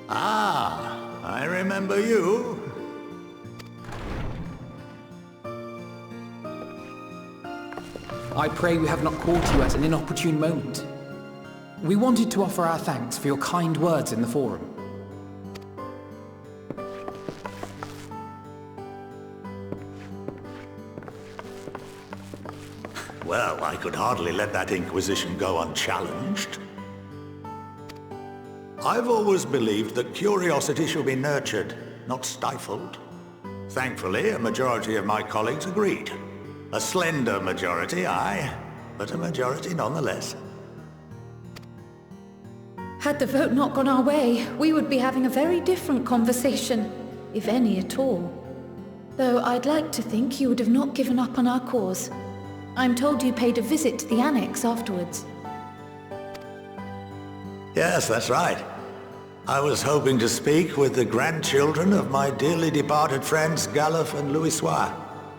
Ah, I remember you. I pray we have not caught you at an inopportune moment. We wanted to offer our thanks for your kind words in the forum. Well, I could hardly let that Inquisition go unchallenged. I've always believed that curiosity should be nurtured, not stifled. Thankfully, a majority of my colleagues agreed. A slender majority, aye, but a majority nonetheless. Had the vote not gone our way, we would be having a very different conversation, if any at all. Though I'd like to think you would have not given up on our cause. I'm told you paid a visit to the Annex afterwards. Yes, that's right. I was hoping to speak with the grandchildren of my dearly departed friends Galuf and Louisoix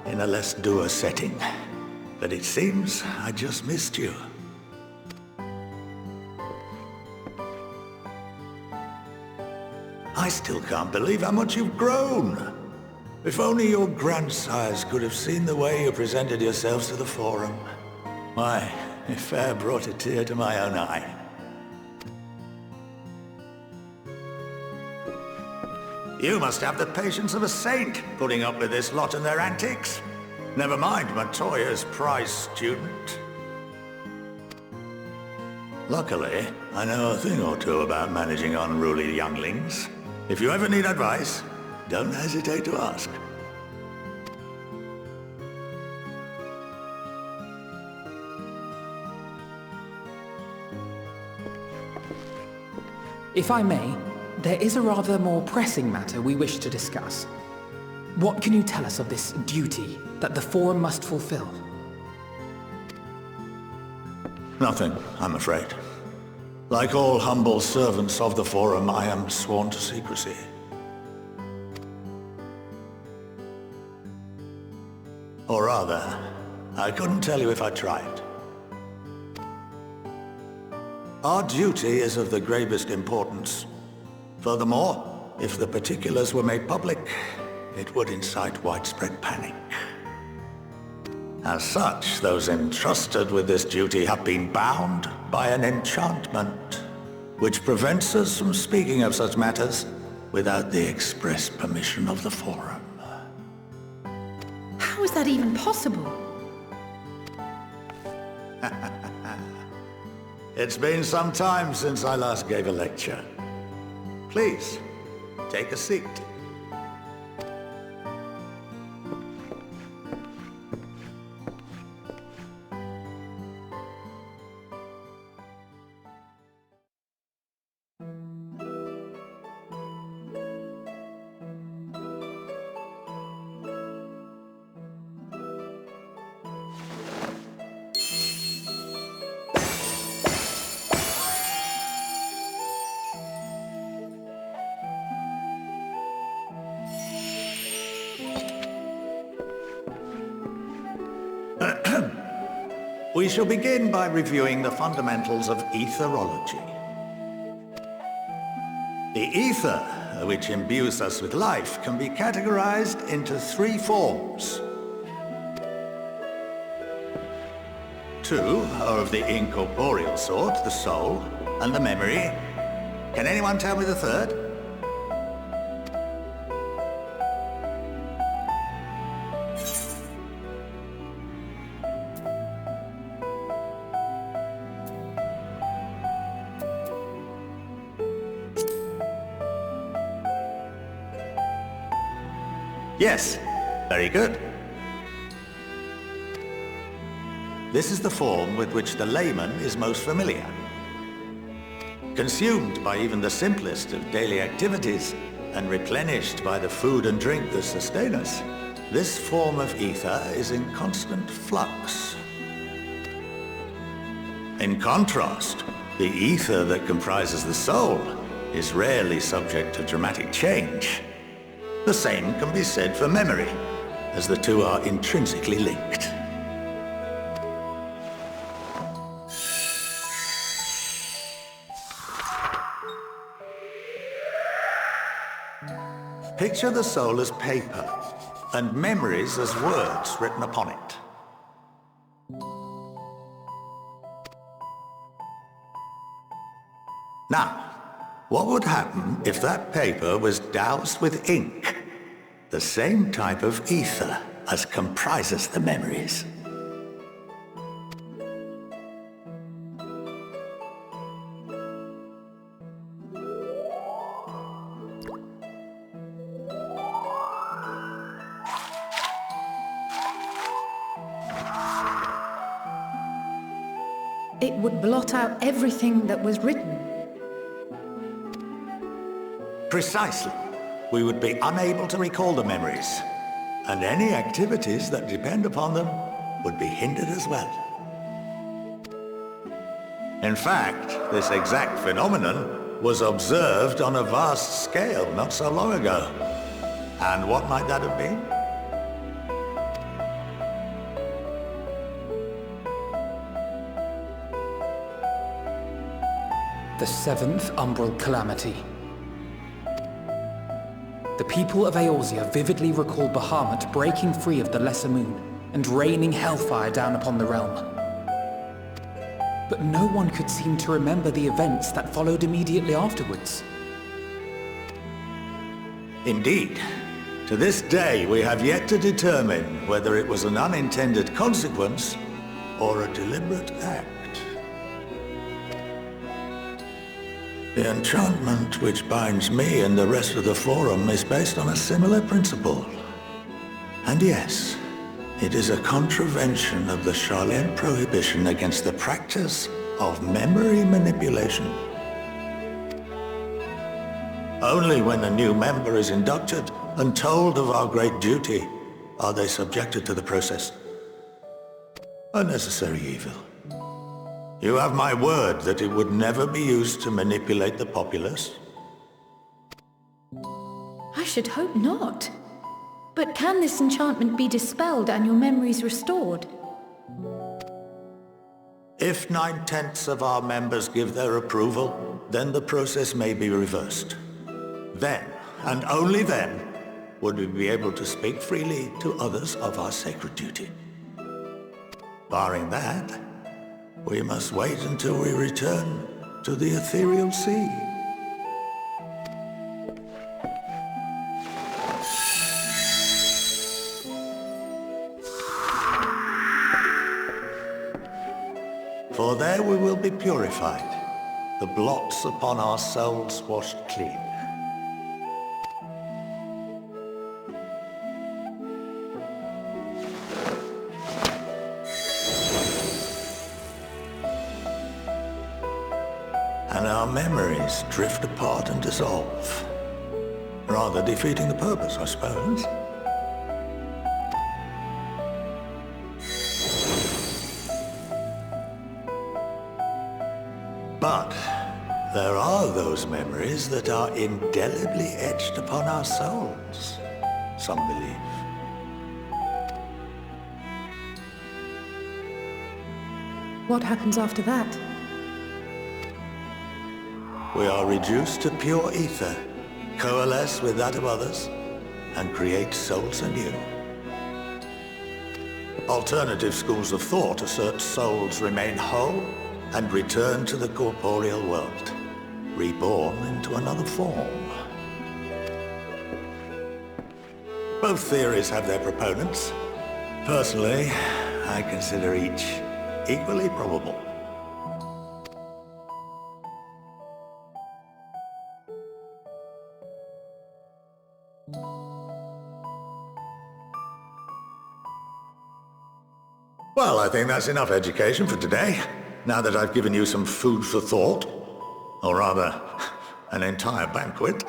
in a less dour setting. But it seems I just missed you. I still can't believe how much you've grown. If only your grandsires could have seen the way you presented yourselves to the Forum. Why, it fair brought a tear to my own eye. You must have the patience of a saint, putting up with this lot and their antics. Never mind Montoya's prize student. Luckily, I know a thing or two about managing unruly younglings. If you ever need advice, don't hesitate to ask. If I may, there is a rather more pressing matter we wish to discuss. What can you tell us of this duty that the Forum must fulfill? Nothing, I'm afraid. Like all humble servants of the Forum, I am sworn to secrecy. Or rather, I couldn't tell you if I tried. Our duty is of the gravest importance. Furthermore, if the particulars were made public, it would incite widespread panic. As such, those entrusted with this duty have been bound by an enchantment, which prevents us from speaking of such matters without the express permission of the Forum. How is that even possible? It's been some time since I last gave a lecture. Please, take a seat. We shall begin by reviewing the fundamentals of etherology. The ether, which imbues us with life, can be categorized into three forms. Two are of the incorporeal sort, the soul, and the memory. Can anyone tell me the third? Yes, very good. This is the form with which the layman is most familiar. Consumed by even the simplest of daily activities, and replenished by the food and drink that sustain us, this form of ether is in constant flux. In contrast, the ether that comprises the soul is rarely subject to dramatic change. The same can be said for memory, as the two are intrinsically linked. Picture the soul as paper, and memories as words written upon it. Now, what would happen if that paper was doused with ink? The same type of ether as comprises the memories. It would blot out everything that was written. Precisely. We would be unable to recall the memories, and any activities that depend upon them would be hindered as well. In fact, this exact phenomenon was observed on a vast scale not so long ago. And what might that have been? The Seventh Umbral Calamity. The people of Eorzea vividly recall Bahamut breaking free of the Lesser Moon and raining hellfire down upon the realm. But no one could seem to remember the events that followed immediately afterwards. Indeed. To this day, we have yet to determine whether it was an unintended consequence or a deliberate act. The enchantment which binds me and the rest of the Forum is based on a similar principle. And yes, it is a contravention of the Garlean prohibition against the practice of memory manipulation. Only when a new member is inducted and told of our great duty are they subjected to the process. A necessary evil. You have my word that it would never be used to manipulate the populace? I should hope not. But can this enchantment be dispelled and your memories restored? If 9/10 of our members give their approval, then the process may be reversed. Then, and only then, would we be able to speak freely to others of our sacred duty. Barring that, we must wait until we return to the ethereal sea. For there we will be purified, the blots upon our souls washed clean. And our memories drift apart and dissolve, rather defeating the purpose, I suppose. But there are those memories that are indelibly etched upon our souls, some believe. What happens after that? We are reduced to pure ether, coalesce with that of others, and create souls anew. Alternative schools of thought assert souls remain whole and return to the corporeal world, reborn into another form. Both theories have their proponents. Personally, I consider each equally probable. Well, I think that's enough education for today, now that I've given you some food for thought. Or rather, an entire banquet.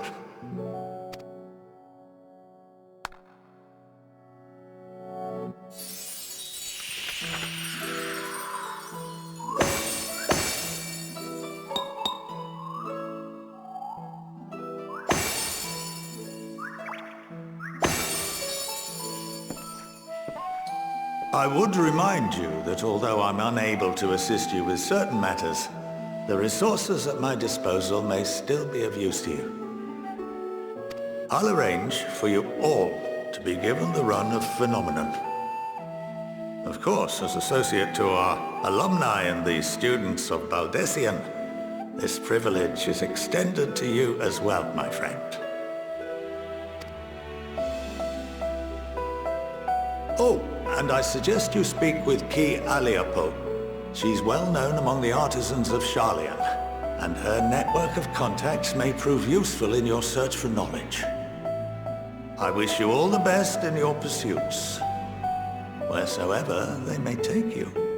I would remind you that although I'm unable to assist you with certain matters, the resources at my disposal may still be of use to you. I'll arrange for you all to be given the run of Phenomenon. Of course, as associate to our alumni and the students of Baldessian, this privilege is extended to you as well, my friend. Oh, and I suggest you speak with Ki Aliapo. She's well known among the artisans of Sharlayan, and her network of contacts may prove useful in your search for knowledge. I wish you all the best in your pursuits, wheresoever they may take you.